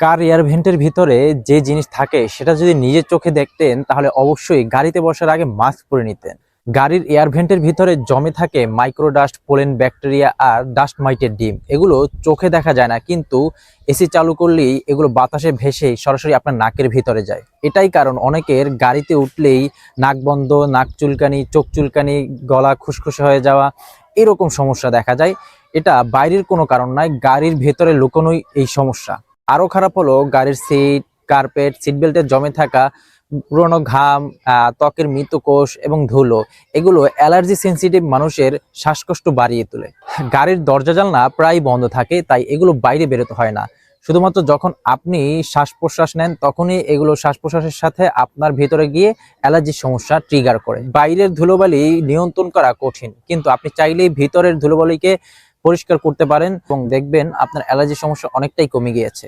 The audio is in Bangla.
কার এয়ার ভেন্টের ভিতরে যে জিনিস থাকে সেটা যদি নিজের চোখে দেখতেন তাহলে অবশ্যই গাড়িতে বসার আগে মাস্ক পরে নিতেন। গাড়ির এয়ার ভেন্টের ভিতরে জমে থাকে মাইক্রোডাস্ট, পোলেন, ব্যাকটেরিয়া আর ডাস্ট মাইটের ডিম। এগুলো চোখে দেখা যায় না, কিন্তু এসি চালু করলেই এগুলো বাতাসে ভেসে সরাসরি আপনার নাকের ভিতরে যায়। এটাই কারণ অনেকের গাড়িতে উঠলেই নাক বন্ধ, নাক চুলকানি, চোখ চুলকানি, গলা খুসখুসে হয়ে যাওয়া, এরকম সমস্যা দেখা যায়। এটা বাইরের কোনো কারণ নয়, গাড়ির ভেতরে লুকোনোই এই সমস্যা। আরো খারাপ হলো গাড়ির সিট, কার্পেট, সিট বেল্টে জমে থাকা পুরনো ঘাম, ত্বকের মৃতকোষ এবং ধুলো। এগুলো অ্যালার্জি সেন্সিটিভ মানুষের শ্বাসকষ্ট বাড়িয়ে তোলে। গাড়ির দরজা জানলা প্রায় বন্ধ থাকে, তাই এগুলো বাইরে বেরোতে হয় না। শুধুমাত্র যখন আপনি শ্বাস প্রশ্বাস নেন তখনই এগুলো শ্বাস প্রশ্বাসের সাথে আপনার ভেতরে গিয়ে অ্যালার্জির সমস্যা ট্রিগার করে। বাইরের ধুলোবালি নিয়ন্ত্রণ করা কঠিন, কিন্তু আপনি চাইলেই ভিতরের ধুলোবালিকে পরিষ্কার করতে পারেন এবং দেখবেন আপনার অ্যালার্জির সমস্যা অনেকটাই কমে গিয়েছে।